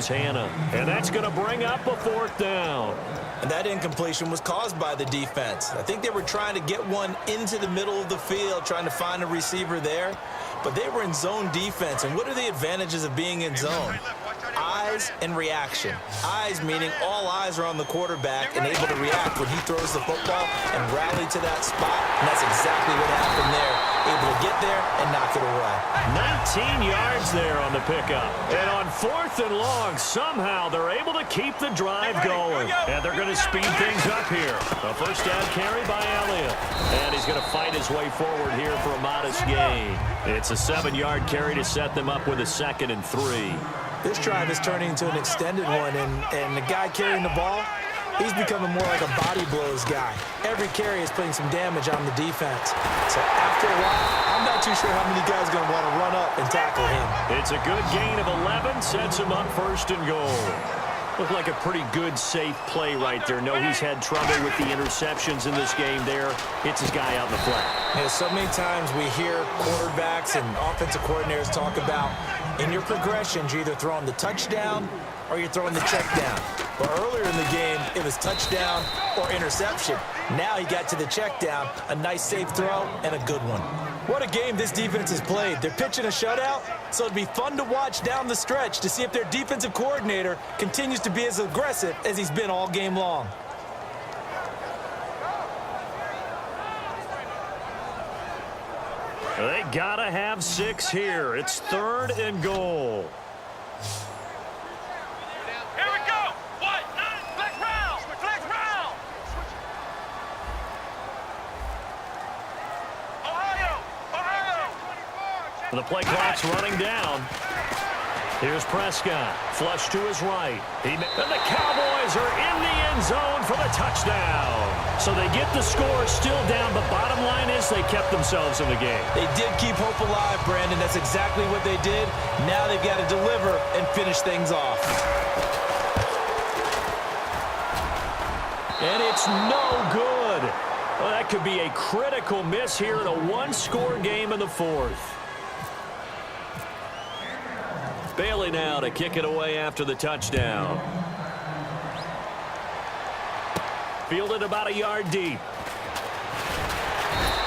Hannah, and that's going to bring up a 4th down. And that incompletion was caused by the defense. I think they were trying to get one into the middle of the field, trying to find a receiver there. But they were in zone defense. And what are the advantages of being in zone? Eyes and reaction. Eyes meaning all eyes are on the quarterback and able to react when he throws the football and rally to that spot. And that's exactly what happened there. Able to get there and knock it away. 19 yards there on the pickup. And on 4th and long, somehow they're able to keep the drive going. And they're going to speed things up here. A 1st down carry by Elliott. And he's going to fight his way forward here for a modest gain. It's a 7-yard carry to set them up with a 2nd and 3. This drive is turning into an extended one, and the guy carrying the ball, he's becoming more like a body blows guy. Every carry is putting some damage on the defense. So after a while, I'm not too sure how many guys are going to want to run up and tackle him. It's a good gain of 11, sets him up 1st and goal. Looked like a pretty good, safe play right there. No, he's had trouble with the interceptions in this game there. Hits his guy out in the flat. Yeah, so many times we hear quarterbacks and offensive coordinators talk about in your progressions, you're either throwing the touchdown or you're throwing the check down. But earlier in the game, it was touchdown or interception. Now he got to the check down, a nice safe throw, and a good one. What a game this defense has played. They're pitching a shutout, so it'd be fun to watch down the stretch to see if their defensive coordinator continues to be as aggressive as he's been all game long. They gotta have 6 here. It's 3rd and goal. Here we go. What? Flex round. Flex round. Ohio. The play clock's running down. Here's Prescott. Flush to his right. And the Cowboys are in the end zone for the touchdown. So they get the score still down, but bottom line is they kept themselves in the game. They did keep hope alive, Brandon. That's exactly what they did. Now they've got to deliver and finish things off. And it's no good. Well, that could be a critical miss here in a 1-score game in the 4th. Bailey now to kick it away after the touchdown. Fielded about a yard deep.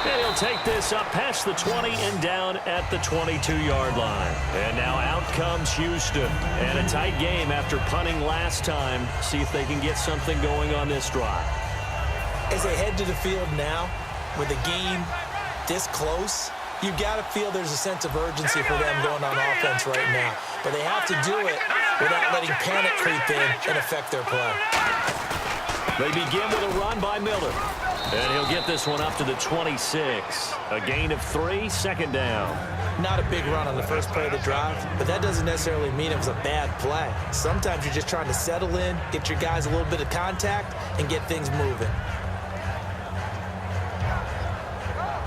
And he'll take this up past the 20 and down at the 22-yard line. And now out comes Houston. And a tight game after punting last time. See if they can get something going on this drive. As they head to the field now, with the game this close, you've got to feel there's a sense of urgency for them going on offense right now. But they have to do it without letting panic creep in and affect their play. They begin with a run by Miller. And he'll get this one up to the 26. A gain of 3, 2nd down. Not a big run on the first play of the drive, but that doesn't necessarily mean it was a bad play. Sometimes you're just trying to settle in, get your guys a little bit of contact, and get things moving.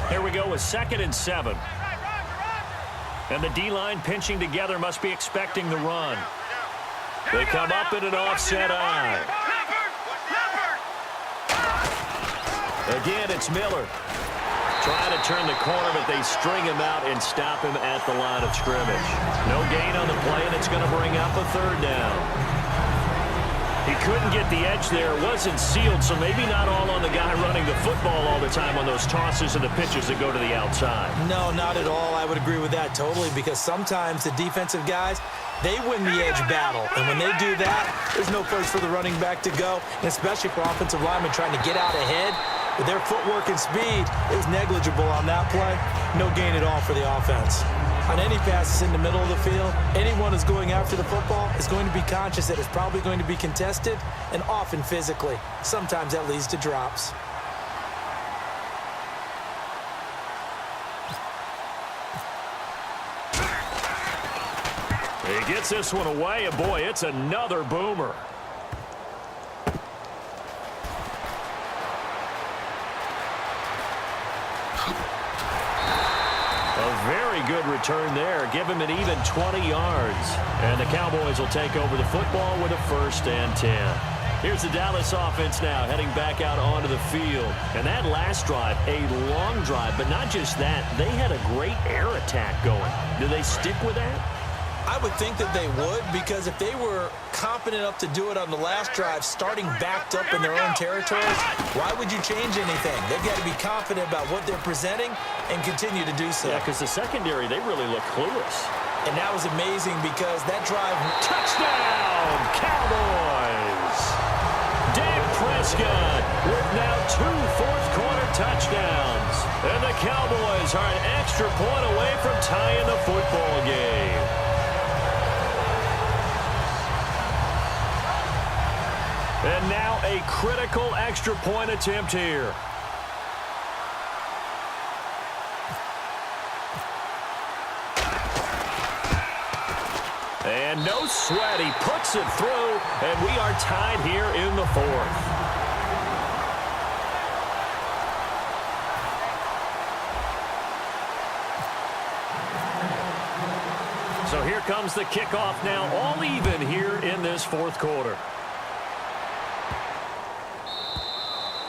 Here we go with 2nd and 7. And the D-line pinching together must be expecting the run. They come up in an offset eye. Again, it's Miller. Trying to turn the corner, but they string him out and stop him at the line of scrimmage. No gain on the play, and it's going to bring up a 3rd down. He couldn't get the edge there. It wasn't sealed, so maybe not all on the guy running the football all the time on those tosses and the pitches that go to the outside. No, not at all. I would agree with that totally, because sometimes the defensive guys, they win the edge battle. And when they do that, there's no place for the running back to go, and especially for offensive linemen trying to get out ahead. With their footwork and speed, it was negligible on that play. No gain at all for the offense. On any passes in the middle of the field, anyone who's going after the football is going to be conscious that it's probably going to be contested, and often physically. Sometimes that leads to drops. He gets this one away, and boy, it's another boomer. Very good return there. Give him an even 20 yards. And the Cowboys will take over the football with a 1st and 10. Here's the Dallas offense now heading back out onto the field. And that last drive, a long drive, but not just that. They had a great air attack going. Do they stick with that? I would think that they would, because if they were confident enough to do it on the last drive, starting backed up in their own territory, why would you change anything? They've got to be confident about what they're presenting and continue to do so. Yeah, because the secondary, they really look clueless. And that was amazing because that drive... Touchdown, Cowboys! Dak Prescott with now 2 fourth-quarter touchdowns. And the Cowboys are an extra point away from tying the football game. And now a critical extra point attempt here. And no sweat, he puts it through, and we are tied here in the 4th. So here comes the kickoff now, all even here in this 4th quarter.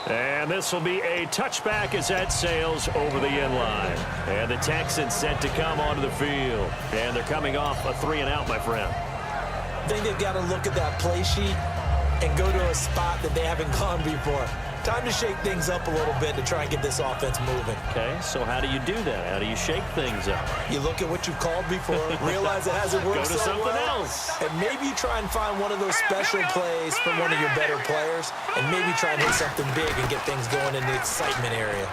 And this will be a touchback as that sails over the end line. And the Texans set to come onto the field. And they're coming off a 3-and-out, my friend. I think they've got to look at that play sheet and go to a spot that they haven't gone before. Time to shake things up a little bit to try and get this offense moving. Okay, so how do you do that? How do you shake things up? You look at what you've called before, realize it hasn't worked Go to so something well, else. and maybe you try and find one of those special plays from one of your better players, and maybe try and hit something big and get things going in the excitement area.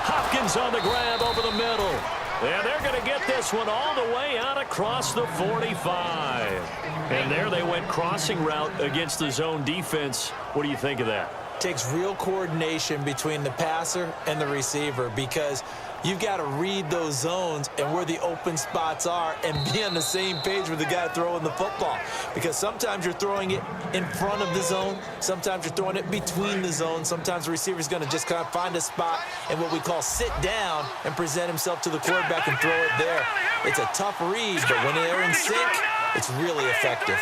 Hopkins on the grab over the middle. And they're going to get this one all the way out across the 45. And there they went crossing route against the zone defense. What do you think of that? Takes real coordination between the passer and the receiver, because you've got to read those zones and where the open spots are and be on the same page with the guy throwing the football. Because sometimes you're throwing it in front of the zone, sometimes you're throwing it between the zones, sometimes the receiver's going to just kind of find a spot and what we call sit down and present himself to the quarterback and throw it there. It's a tough read, but when they're in sync, it's really effective.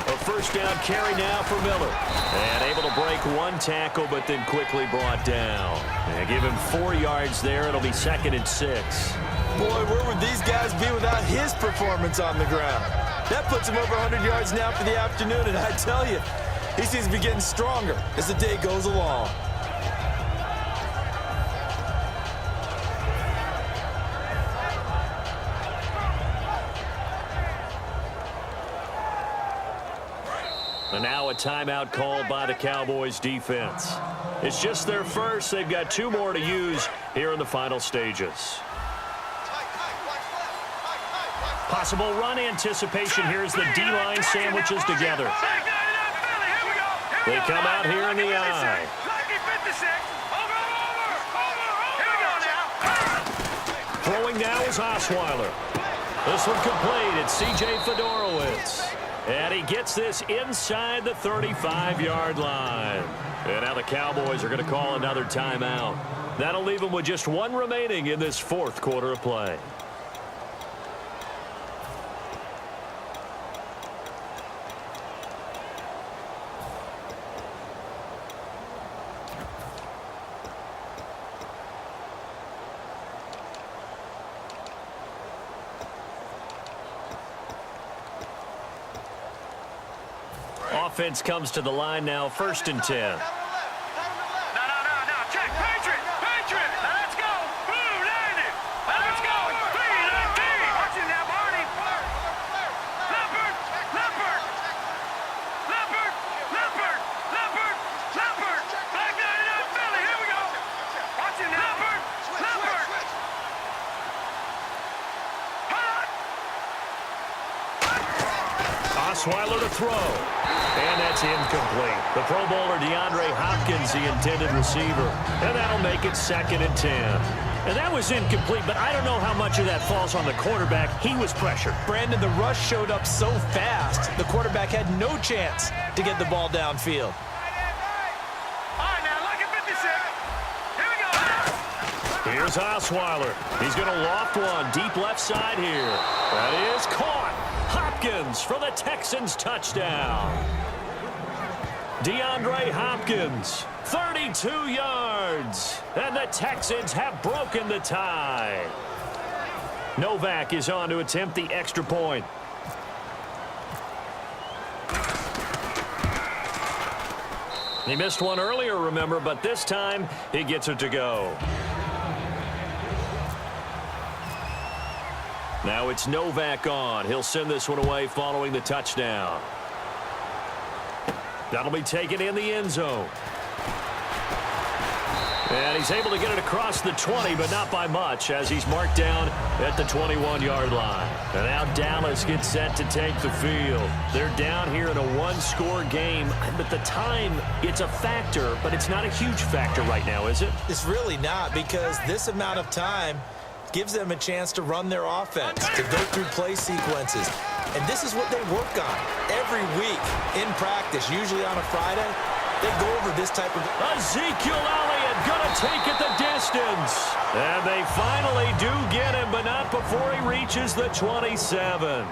A first down carry now for Miller. And able to break one tackle, but then quickly brought down. And give him 4 yards there. It'll be 2nd and 6. Boy, where would these guys be without his performance on the ground? That puts him over 100 yards now for the afternoon, and I tell you, he seems to be getting stronger as the day goes along. And now a timeout called by the Cowboys defense. It's just their first. They've got 2 more to use here in the final stages. Possible run anticipation. Here's the D-line sandwiches together. They come out here in the eye. Throwing now is Osweiler. This one complete. It's C.J. Fedorowicz. And he gets this inside the 35-yard line. And now the Cowboys are going to call another timeout. That'll leave them with just 1 remaining in this 4th quarter of play. Offense comes to the line now, 1st and 10. No. Check. Patriot. Now let's go. Blue, landed. Now let's go. B. Watch it now, Barney. Leopard. Back 99, Philly. Here we go. Watch it now. Leopard. Osweiler to throw. And that's incomplete. The Pro Bowler DeAndre Hopkins, the intended receiver. And that'll make it 2nd and 10. And that was incomplete, but I don't know how much of that falls on the quarterback. He was pressured. Brandon, the rush showed up so fast, the quarterback had no chance to get the ball downfield. All right, now, look at 56. Here we go. Here's Osweiler. He's going to loft one deep left side here. That is caught. Hopkins for the Texans touchdown. DeAndre Hopkins, 32 yards. And the Texans have broken the tie. Novak is on to attempt the extra point. He missed one earlier, remember, but this time he gets it to go. Now it's Novak on. He'll send this one away following the touchdown. That'll be taken in the end zone. And he's able to get it across the 20, but not by much, as he's marked down at the 21-yard line. And now Dallas gets set to take the field. They're down here in a one-score game, but the time, it's a factor, but it's not a huge factor right now, is it? It's really not, because this amount of time gives them a chance to run their offense, to go through play sequences. And this is what they work on every week in practice, usually on a Friday. They go over this type of... Ezekiel Elliott going to take it the distance. And they finally do get him, but not before he reaches the 27.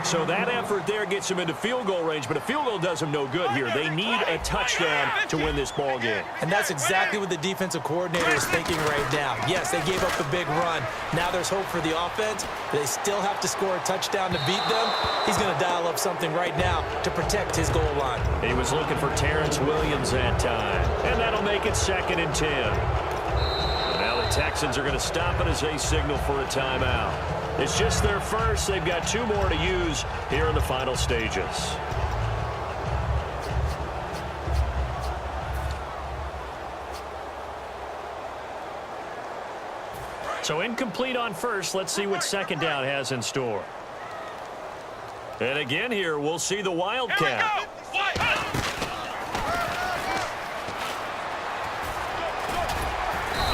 So that effort there gets him into field goal range, but a field goal does him no good here. They need a touchdown to win this ball game. And that's exactly what the defensive coordinator is thinking right now. Yes, they gave up the big run. Now there's hope for the offense. They still have to score a touchdown to beat them. He's going to dial up something right now to protect his goal line. He was looking for Terrence Williams that time, and that'll make it 2nd and 10. Now the Texans are going to stop it as they signal for a timeout. It's just their first. They've got 2 more to use here in the final stages. So incomplete on first. Let's see what 2nd down has in store. And again here, we'll see the Wildcat.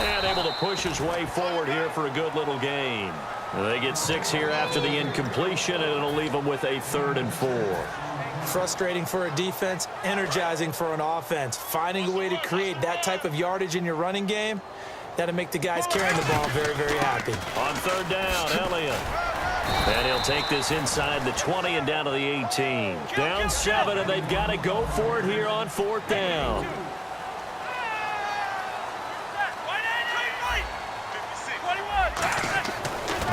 And able to push his way forward here for a good little gain. They get 6 here after the incompletion, and it'll leave them with a 3rd and 4. Frustrating for a defense, energizing for an offense. Finding a way to create that type of yardage in your running game, that'll make the guys carrying the ball very, very happy. On 3rd down, Elliott. And he'll take this inside the 20 and down to the 18. Down 7, and they've got to go for it here on 4th down.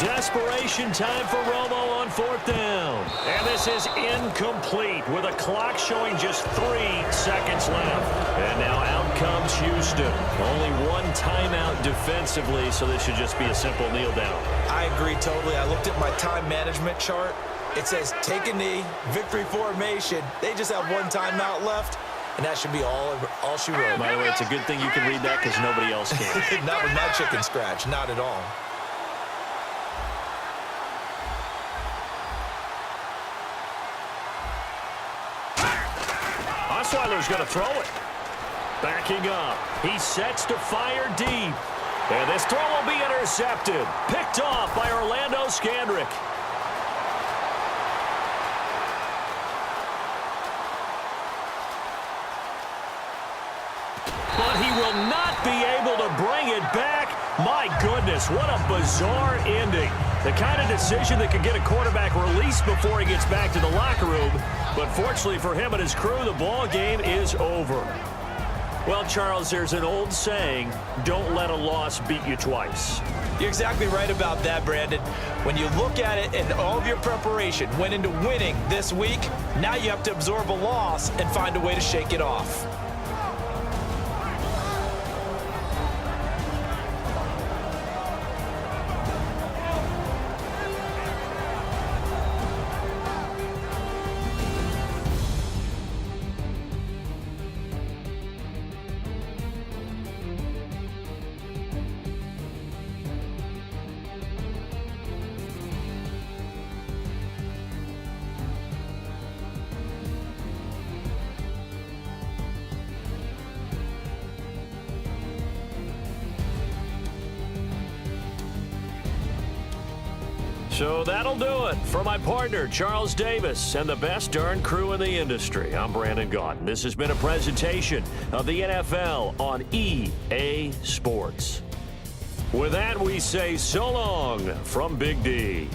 Desperation time for Romo on 4th down. And this is incomplete with a clock showing just 3 seconds left. And now out comes Houston. Only 1 timeout defensively, so this should just be a simple kneel down. I agree totally. I looked at my time management chart. It says take a knee, victory formation. They just have 1 timeout left, and that should be all she wrote. By the way, it's a good thing you can read that because nobody else can. Not with my chicken scratch, not at all. Osweiler's going to throw it. Backing up. He sets to fire deep. And this throw will be intercepted. Picked off by Orlando Scandrick. But he will not be able to bring it back. My goodness, what a bizarre ending. The kind of decision that could get a quarterback released before he gets back to the locker room. But fortunately for him and his crew, the ball game is over. Well, Charles, there's an old saying, don't let a loss beat you twice. You're exactly right about that, Brandon. When you look at it and all of your preparation went into winning this week, now you have to absorb a loss and find a way to shake it off. So that'll do it. For my partner, Charles Davis, and the best darn crew in the industry, I'm Brandon Gaudin. This has been a presentation of the NFL on EA Sports. With that, we say so long from Big D.